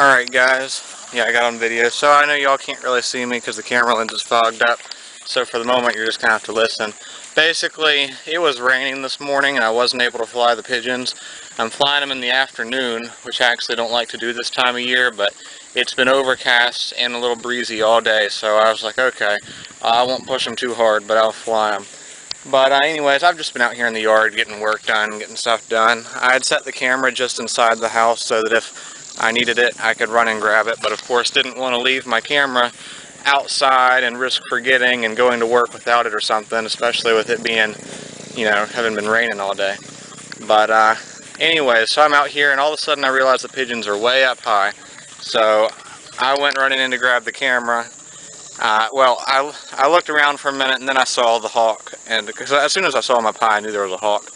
Alright guys, yeah, I got on video, so I know y'all can't really see me because the camera lens is fogged up, so for the moment you're just going to have to listen. Basically, it was raining this morning and I wasn't able to fly the pigeons. I'm flying them in the afternoon, which I actually don't like to do this time of year, but it's been overcast and a little breezy all day, so I was like, okay, I won't push them too hard, but I'll fly them. But anyways, I've just been out here in the yard getting work done, getting stuff done. I had set the camera just inside the house so that if I needed it, I could run and grab it, but of course didn't want to leave my camera outside and risk forgetting and going to work without it or something, especially with it being, you know, having been raining all day. But anyways, so I'm out here and all of a sudden I realized the pigeons are way up high. So I went running in to grab the camera. Well, I looked around for a minute and then I saw the hawk, and because as soon as I saw my pie I knew there was a hawk.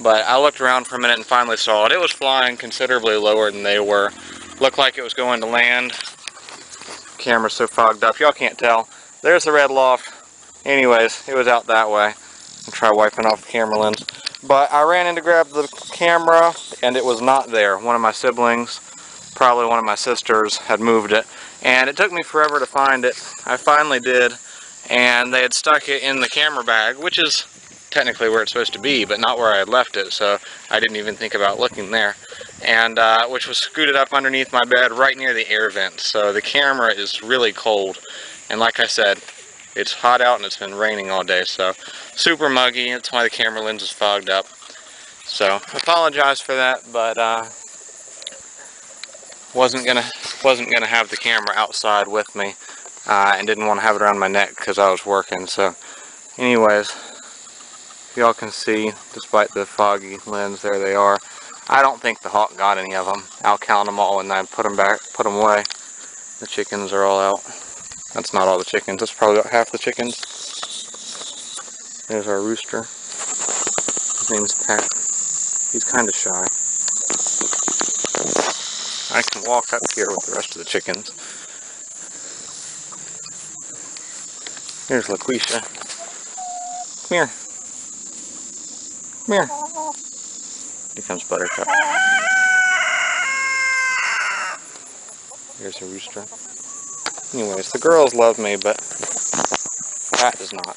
But I looked around for a minute and finally saw it. It was flying considerably lower than they were. Looked like it was going to land. Camera's so fogged up, y'all can't tell. There's the red loft. Anyways, it was out that way. I'll try wiping off the camera lens. But I ran in to grab the camera and it was not there. One of my siblings, probably one of my sisters, had moved it. And it took me forever to find it. I finally did. And they had stuck it in the camera bag, which is technically where it's supposed to be, but not where I had left it, so I didn't even think about looking there. And which was scooted up underneath my bed right near the air vent, so the camera is really cold. And like I said, it's hot out and it's been raining all day, so super muggy. That's why the camera lens is fogged up. So apologize for that, but wasn't gonna have the camera outside with me, and didn't want to have it around my neck because I was working. So anyways, y'all can see, despite the foggy lens, there they are. I don't think the hawk got any of them. I'll count them all and then put them away. The chickens are all out. That's not all the chickens. That's probably about half the chickens. There's our rooster. His name's Pat. He's kind of shy. I can walk up here with the rest of the chickens. Here's LaQuisha. Come here. Come here. Here comes Buttercup. Here's a rooster. Anyways, the girls love me, but Pat does not.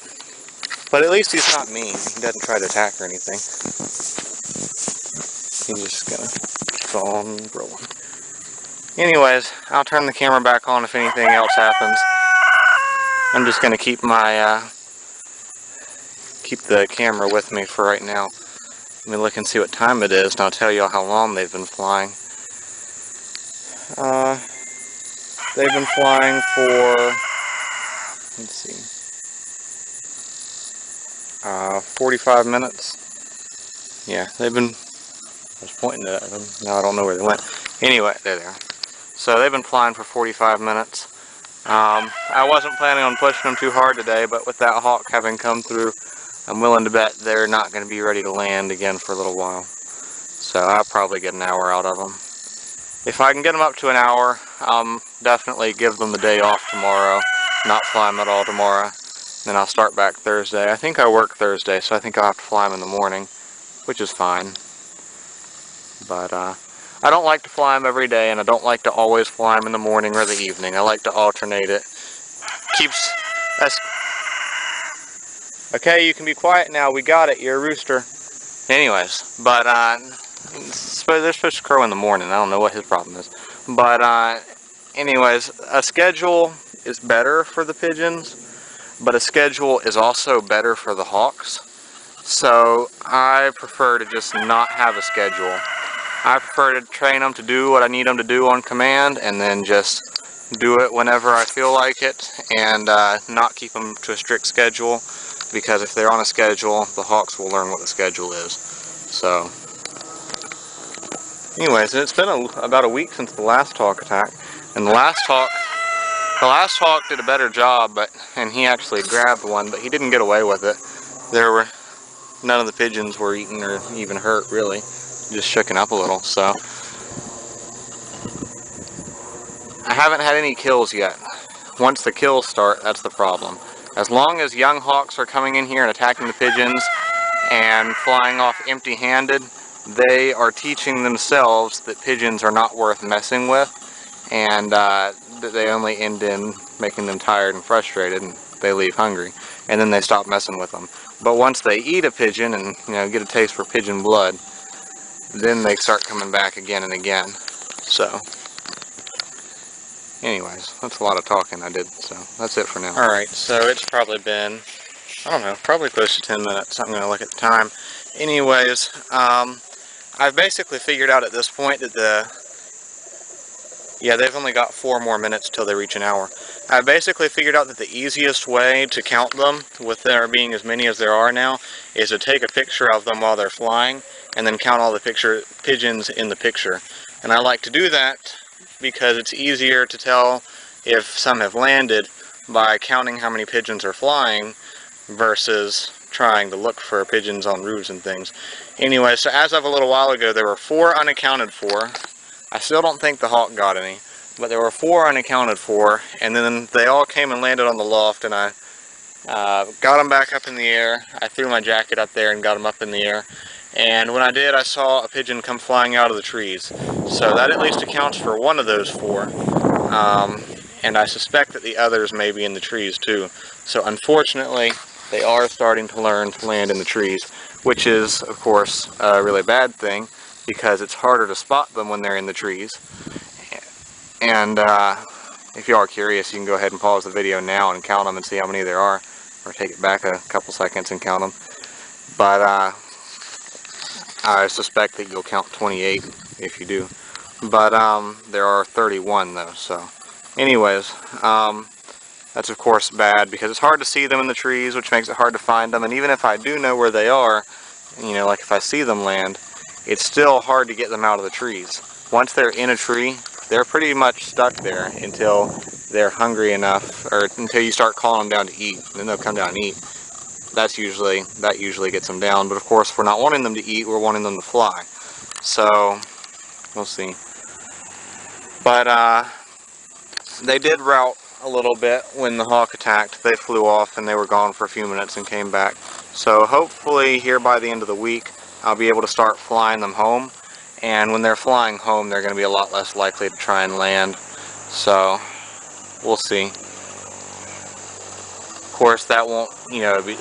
But at least he's not mean. He doesn't try to attack or anything. He's just gonna keep on rolling. Anyways, I'll turn the camera back on if anything else happens. I'm just gonna keep my keep the camera with me for right now. Let me look and see what time it is, and I'll tell y'all how long they've been flying. They've been flying for, let's see, 45 minutes. Yeah, they've been, I was pointing at them, now I don't know where they went. Anyway, there they are. So they've been flying for 45 minutes. I wasn't planning on pushing them too hard today, but with that hawk having come through, I'm willing to bet they're not going to be ready to land again for a little while. So I'll probably get an hour out of them. If I can get them up to an hour, I'll definitely give them the day off tomorrow. Not fly them at all tomorrow. Then I'll start back Thursday. I think I work Thursday, so I think I'll have to fly them in the morning, which is fine. But I don't like to fly them every day, and I don't like to always fly them in the morning or the evening. I like to alternate it. Keeps us... Okay, you can be quiet now. We got it. You're a rooster. Anyways, but they're supposed to crow in the morning. I don't know what his problem is. But anyways, a schedule is better for the pigeons, but a schedule is also better for the hawks. So I prefer to just not have a schedule. I prefer to train them to do what I need them to do on command, and then just do it whenever I feel like it, and not keep them to a strict schedule. Because if they're on a schedule, the hawks will learn what the schedule is. So, anyways, it's been about a week since the last hawk attack, and the last hawk did a better job, and he actually grabbed one, but he didn't get away with it. None of the pigeons were eaten or even hurt, really, just shooken up a little. So, I haven't had any kills yet. Once the kills start, that's the problem. As long as young hawks are coming in here and attacking the pigeons and flying off empty-handed, they are teaching themselves that pigeons are not worth messing with, and they only end in making them tired and frustrated, and they leave hungry, and then they stop messing with them. But once they eat a pigeon and get a taste for pigeon blood, then they start coming back again and again. So anyways, that's a lot of talking I did, so that's it for now. Alright, so it's probably been, I don't know, probably close to 10 minutes. I'm going to look at the time. Anyways, I've basically figured out at this point that they've only got 4 more minutes till they reach an hour. I basically figured out that the easiest way to count them, with there being as many as there are now, is to take a picture of them while they're flying, and then count all the pigeons in the picture. And I like to do that because it's easier to tell if some have landed by counting how many pigeons are flying versus trying to look for pigeons on roofs and things. Anyway, so as of a little while ago, there were 4 unaccounted for. I still don't think the hawk got any, but there were 4 unaccounted for, and then they all came and landed on the loft, and I got them back up in the air. I threw my jacket up there and got them up in the air, and when I did, I saw a pigeon come flying out of the trees. So that at least accounts for one of those 4, and I suspect that the others may be in the trees too. So unfortunately, they are starting to learn to land in the trees, which is, of course, a really bad thing, because it's harder to spot them when they're in the trees. And if you are curious, you can go ahead and pause the video now and count them and see how many there are, or take it back a couple seconds and count them. But I suspect that you'll count 28 if you do. But there are 31 though, so anyways, that's of course bad because it's hard to see them in the trees, which makes it hard to find them. And even if I do know where they are, like if I see them land, it's still hard to get them out of the trees. Once they're in a tree, they're pretty much stuck there until they're hungry enough, or until you start calling them down to eat, and then they'll come down and eat. That usually gets them down. But of course, we're not wanting them to eat, we're wanting them to fly. So we'll see. But they did rout a little bit when the hawk attacked. They flew off and they were gone for a few minutes and came back. So hopefully here by the end of the week, I'll be able to start flying them home. And when they're flying home, they're going to be a lot less likely to try and land. So we'll see. Of course, that won't,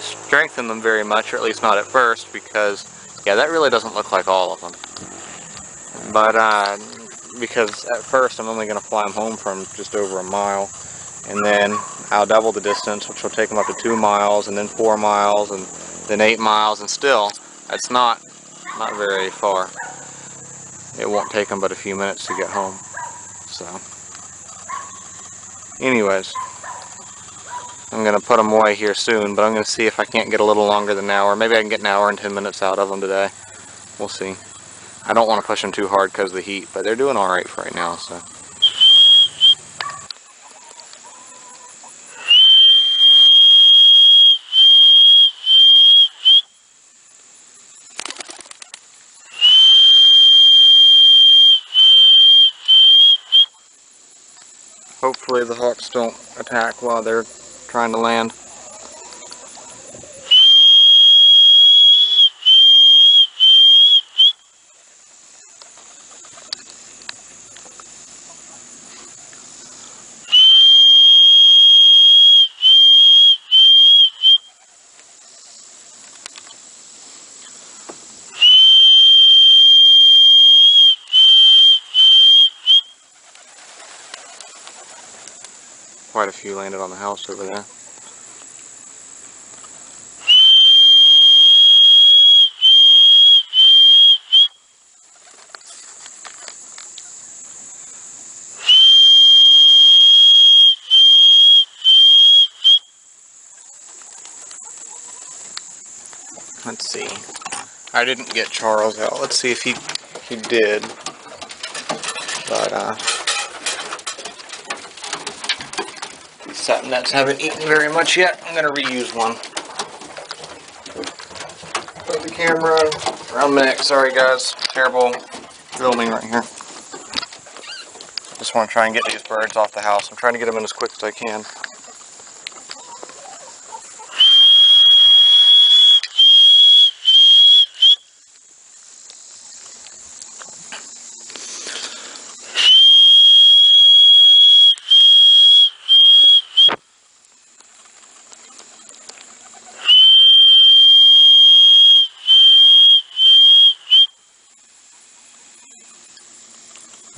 strengthen them very much, or at least not at first, because, yeah, that really doesn't look like all of them. But, because at first I'm only going to fly them home from just over a mile, and then I'll double the distance, which will take them up to 2 miles, and then 4 miles, and then 8 miles, and still, that's not very far. It won't take them but a few minutes to get home. So, anyways, I'm going to put them away here soon, but I'm going to see if I can't get a little longer than an hour. Maybe I can get an hour and 10 minutes out of them today. We'll see. I don't want to push them too hard because of the heat, but they're doing alright for right now, so. Hopefully the hawks don't attack while they're trying to land. Quite a few landed on the house over there. Let's see. I didn't get Charles out. Let's see if he did. But satin nets haven't eaten very much yet. I'm gonna reuse one. Put the camera around my neck. Sorry guys, terrible filming right here. Just want to try and get these birds off the house. I'm trying to get them in as quick as I can.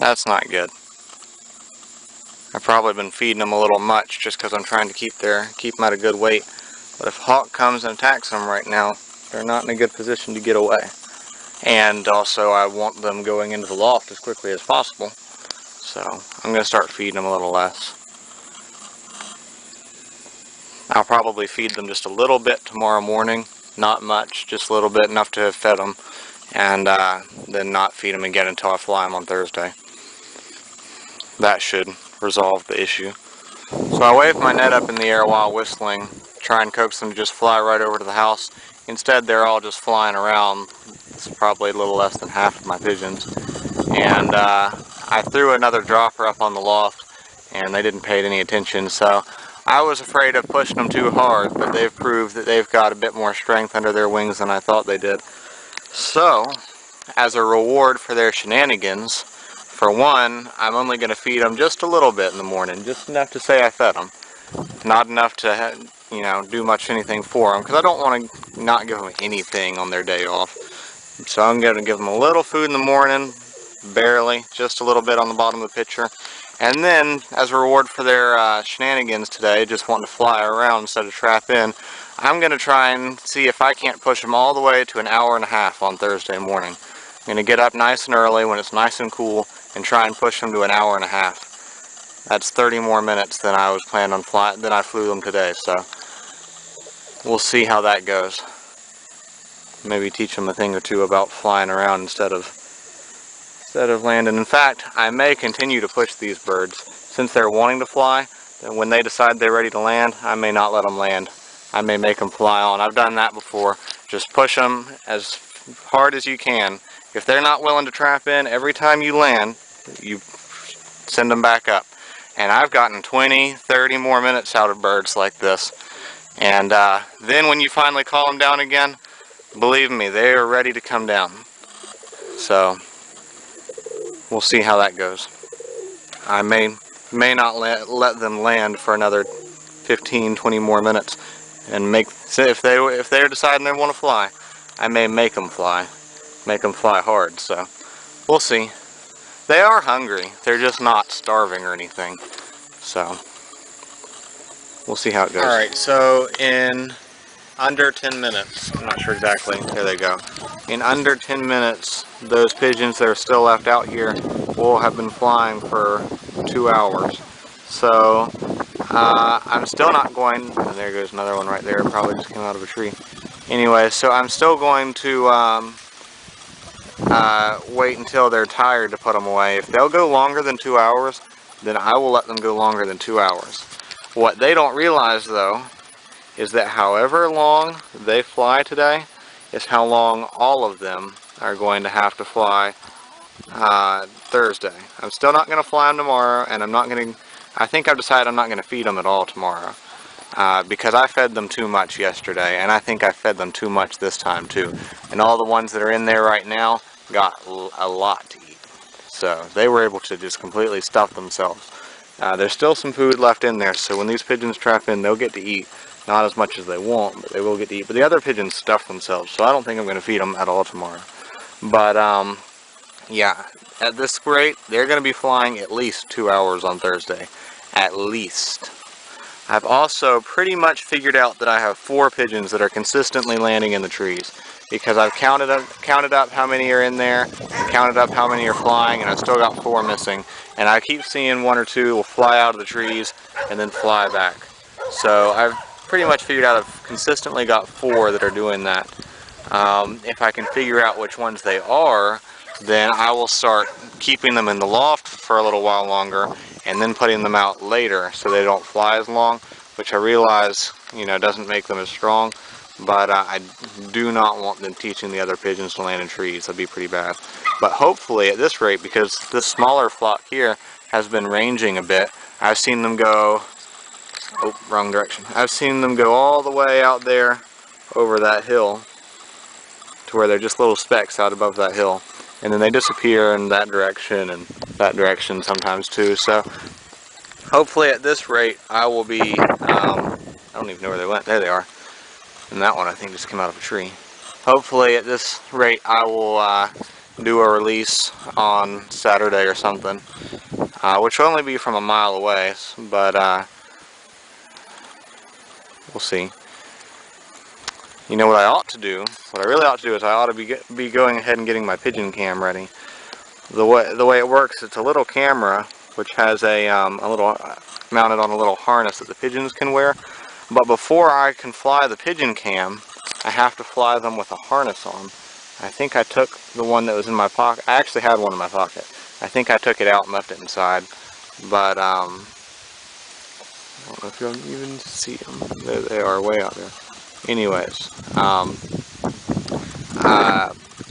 That's not good. I've probably been feeding them a little much just because I'm trying to keep them at a good weight. But if Hawk comes and attacks them right now, they're not in a good position to get away. And also I want them going into the loft as quickly as possible. So I'm going to start feeding them a little less. I'll probably feed them just a little bit tomorrow morning. Not much, just a little bit, enough to have fed them. And then not feed them again until I fly them on Thursday. That should resolve the issue. So I wave my net up in the air while whistling, try and coax them to just fly right over to the house. Instead, they're all just flying around. It's probably a little less than half of my pigeons. And I threw another dropper up on the loft, and they didn't pay any attention. So I was afraid of pushing them too hard, but they've proved that they've got a bit more strength under their wings than I thought they did. So, as a reward for their shenanigans, for one, I'm only going to feed them just a little bit in the morning, just enough to say I fed them. Not enough to, do much anything for them, because I don't want to not give them anything on their day off. So I'm going to give them a little food in the morning, barely, just a little bit on the bottom of the pitcher. And then, as a reward for their shenanigans today, just wanting to fly around instead of trap in, I'm going to try and see if I can't push them all the way to an hour and a half on Thursday morning. I'm going to get up nice and early when it's nice and cool and try and push them to an hour and a half. That's 30 more minutes than I was planning on flying, than I flew them today, so we'll see how that goes. Maybe teach them a thing or two about flying around instead of landing. In fact, I may continue to push these birds. Since they're wanting to fly, then when they decide they're ready to land, I may not let them land. I may make them fly on. I've done that before. Just push them as hard as you can. If they're not willing to trap in, every time you land, you send them back up. And I've gotten 20, 30 more minutes out of birds like this. And then when you finally call them down again, believe me, they are ready to come down. So we'll see how that goes. I may not let them land for another 15, 20 more minutes, and if they're deciding they want to fly, I may make them fly hard. So we'll see. They are hungry. They're just not starving or anything. So we'll see how it goes. All right. So in under 10 minutes, I'm not sure exactly. There they go. In under 10 minutes, those pigeons that are still left out here will have been flying for 2 hours. So I'm still not going, and there goes another one right there, probably just came out of a tree. Anyway, so I'm still going to wait until they're tired to put them away. If they'll go longer than 2 hours, then I will let them go longer than 2 hours. What they don't realize, though, is that however long they fly today is how long all of them are going to have to fly Thursday. I'm still not going to fly them tomorrow, and I think I've decided I'm not going to feed them at all tomorrow. Because I fed them too much yesterday, and I think I fed them too much this time too. And all the ones that are in there right now got a lot to eat. So they were able to just completely stuff themselves. There's still some food left in there, so when these pigeons trap in, they'll get to eat. Not as much as they want, but they will get to eat. But the other pigeons stuff themselves, so I don't think I'm going to feed them at all tomorrow. But yeah, at this rate, they're going to be flying at least 2 hours on Thursday. At least. I've also pretty much figured out that I have 4 pigeons that are consistently landing in the trees, because I've counted up how many are in there, counted up how many are flying, and I've still got 4 missing. And I keep seeing 1 or 2 will fly out of the trees and then fly back. So I've pretty much figured out I've consistently got 4 that are doing that. If I can figure out which ones they are, then I will start keeping them in the loft for a little while longer, and then putting them out later so they don't fly as long, which I realize, doesn't make them as strong, but I do not want them teaching the other pigeons to land in trees. That'd be pretty bad. But hopefully at this rate, because this smaller flock here has been ranging a bit, I've seen them go, oh, wrong direction. I've seen them go all the way out there over that hill to where they're just little specks out above that hill. And then they disappear in that direction and that direction sometimes too. So hopefully at this rate I will be, I don't even know where they went. There they are. And that one I think just came out of a tree. Hopefully at this rate I will do a release on Saturday or something, which will only be from a mile away, but we'll see. You know what I ought to do? What I really ought to do is I ought to be going ahead and getting my pigeon cam ready. The way it works, it's a little camera which has a little mounted on a little harness that the pigeons can wear. But before I can fly the pigeon cam, I have to fly them with a harness on. I think I took the one that was in my pocket. I actually had one in my pocket. I think I took it out and left it inside. But I don't know if you'll even see them. There they are, way out there. Anyways,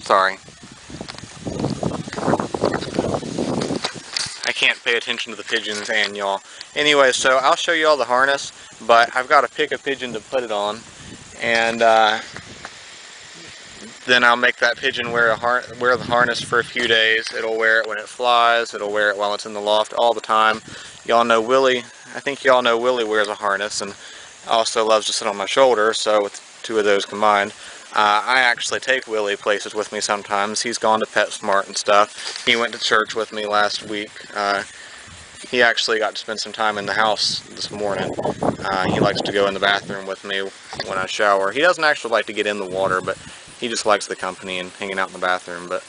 sorry. I can't pay attention to the pigeons and y'all. Anyway, so I'll show you all the harness, but I've got to pick a pigeon to put it on, and then I'll make that pigeon wear the harness for a few days. It'll wear it when it flies, it'll wear it while it's in the loft all the time. Y'all know Willie, I think y'all know Willie wears a harness and also loves to sit on my shoulder, so with two of those combined. I actually take Willie places with me sometimes. He's gone to PetSmart and stuff. He went to church with me last week. He actually got to spend some time in the house this morning. He likes to go in the bathroom with me when I shower. He doesn't actually like to get in the water, but he just likes the company and hanging out in the bathroom. But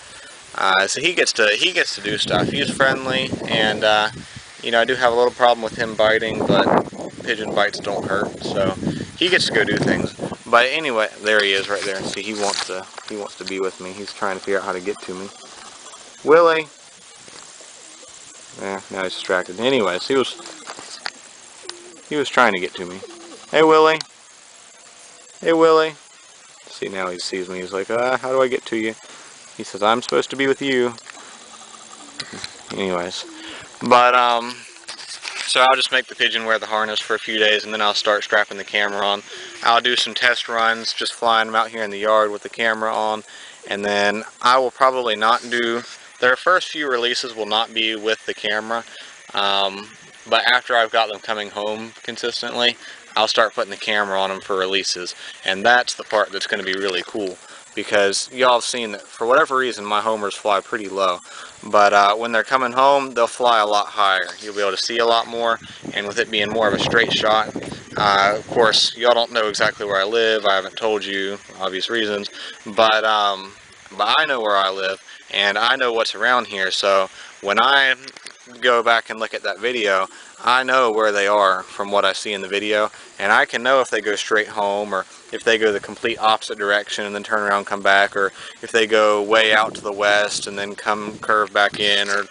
so he gets to do stuff. He's friendly, and you know, I do have a little problem with him biting, but pigeon bites don't hurt, so he gets to go do things. But anyway, there he is right there. See, he wants to be with me. He's trying to figure out how to get to me. Willie. Yeah, now he's distracted. Anyways, he was trying to get to me. Hey, Willie. Hey, Willie. See, now he sees me. He's like, how do I get to you? He says, I'm supposed to be with you. Anyways, but so I'll just make the pigeon wear the harness for a few days, and then I'll start strapping the camera on. I'll do some test runs, just flying them out here in the yard with the camera on, and then I will probably not do, their first few releases will not be with the camera, but after I've got them coming home consistently, I'll start putting the camera on them for releases, and that's the part that's going to be really cool, because y'all have seen that for whatever reason my homers fly pretty low, but when they're coming home they'll fly a lot higher. You'll be able to see a lot more, and with it being more of a straight shot, of course y'all don't know exactly where I live. I haven't told you, obvious reasons, but I know where I live and I know what's around here, so when I go back and look at that video, I know where they are from what I see in the video, and I can know if they go straight home, or if they go the complete opposite direction and then turn around and come back, or if they go way out to the west and then curve back in, or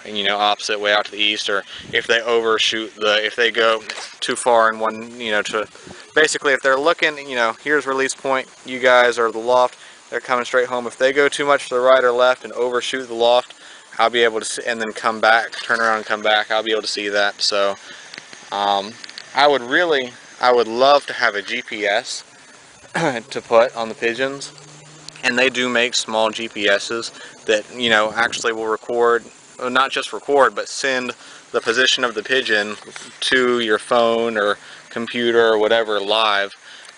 you know, opposite way out to the east, or if they overshoot if they go too far in one, you know, to basically if they're looking, you know, here's release point, you guys are the loft, they're coming straight home. If they go too much to the right or left and overshoot the loft, I'll be able to see, and then come back, turn around and come back, I'll be able to see that. So I would love to have a GPS to put on the pigeons, and they do make small GPSs that, you know, actually will record, well, not just record, but send the position of the pigeon to your phone or computer or whatever live,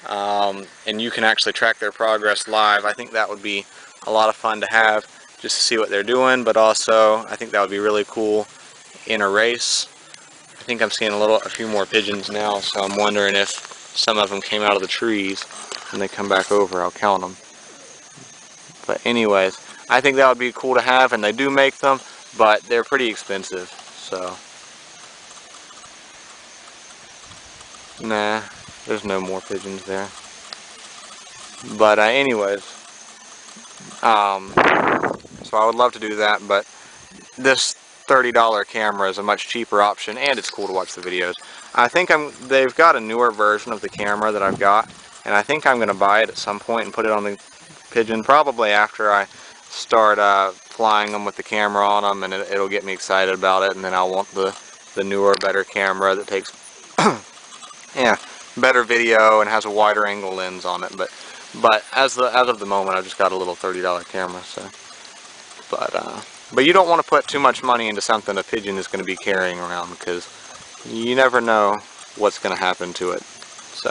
and you can actually track their progress live. I think that would be a lot of fun to have, just to see what they're doing, but also I think that would be really cool in a race. I think I'm seeing a few more pigeons now, so I'm wondering if some of them came out of the trees and they come back over. I'll count them. But anyways, I think that would be cool to have, and they do make them, but they're pretty expensive, so nah, there's no more pigeons there. But anyways, so I would love to do that, but this $30 camera is a much cheaper option, and it's cool to watch the videos. I think they've got a newer version of the camera that I've got, and I think I'm going to buy it at some point and put it on the pigeon, probably after I start flying them with the camera on them, and it'll get me excited about it, and then I'll want the newer, better camera that takes yeah, better video and has a wider angle lens on it. But as of the moment, I've just got a little $30 camera. So, but you don't want to put too much money into something a pigeon is going to be carrying around, because you never know what's going to happen to it. So,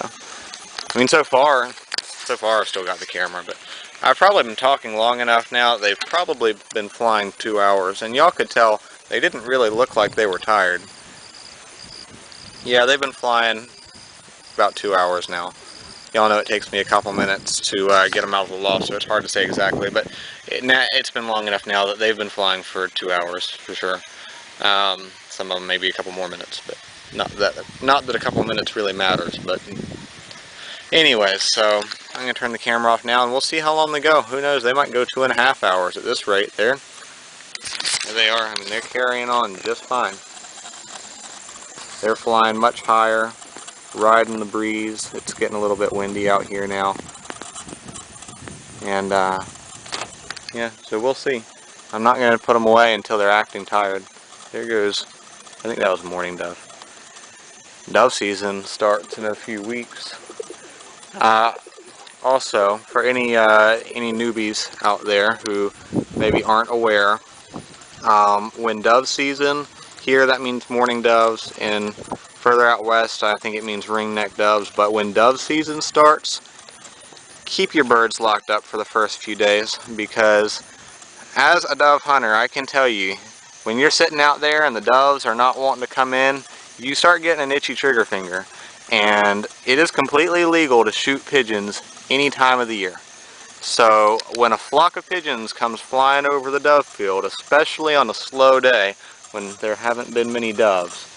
I mean, so far I've still got the camera, but I've probably been talking long enough now. They've probably been flying 2 hours, and y'all could tell they didn't really look like they were tired. Yeah, they've been flying about 2 hours now. Y'all know it takes me a couple minutes to get them out of the loft, so it's hard to say exactly, but it's been long enough now that they've been flying for 2 hours for sure. Some of them maybe a couple more minutes, but not that a couple minutes really matters. But anyways, so I'm gonna turn the camera off now, and we'll see how long they go. Who knows? They might go 2.5 hours at this rate. There they are. I mean, they're carrying on just fine. They're flying much higher, riding the breeze. It's getting a little bit windy out here now, and yeah, so we'll see. I'm not going to put them away until they're acting tired. There goes, I think that was morning dove. Dove season starts in a few weeks. Also, for any newbies out there who maybe aren't aware, when dove season, here that means mourning doves, and further out west I think it means ringneck doves, but when dove season starts, keep your birds locked up for the first few days, because as a dove hunter, I can tell you, when you're sitting out there and the doves are not wanting to come in, you start getting an itchy trigger finger. And it is completely legal to shoot pigeons any time of the year. So when a flock of pigeons comes flying over the dove field, especially on a slow day when there haven't been many doves,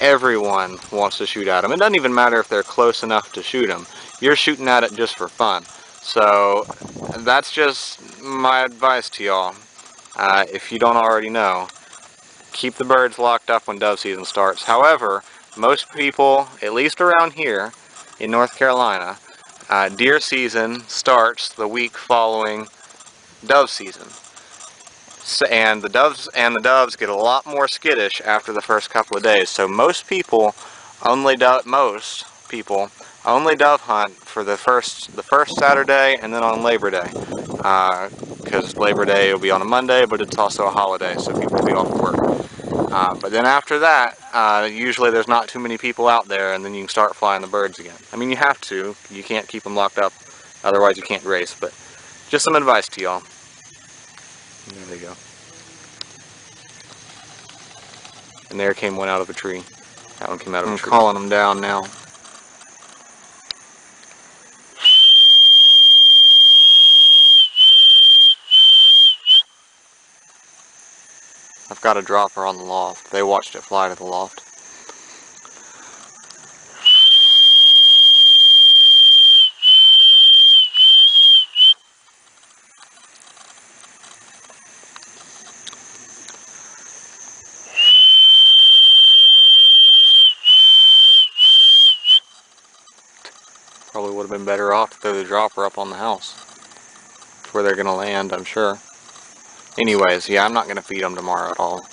everyone wants to shoot at them. It doesn't even matter if they're close enough to shoot them. You're shooting at it just for fun. So that's just my advice to y'all. If you don't already know, keep the birds locked up when dove season starts. However, most people, at least around here in North Carolina, deer season starts the week following dove season. So, and the doves get a lot more skittish after the first couple of days. So most people only dove hunt for the first Saturday and then on Labor Day, because Labor Day will be on a Monday, but it's also a holiday, so people will be off work. But then after that, usually there's not too many people out there, and then you can start flying the birds again. I mean, you have to. You can't keep them locked up, otherwise you can't race. But just some advice to y'all. There they go. And there came one out of a tree. That one came out of a tree. I'm calling them down now. I've got a dropper on the loft. They watched it fly to the loft. Probably would have been better off to throw the dropper up on the house. It's where they're going to land, I'm sure. Anyways, yeah, I'm not going to feed them tomorrow at all.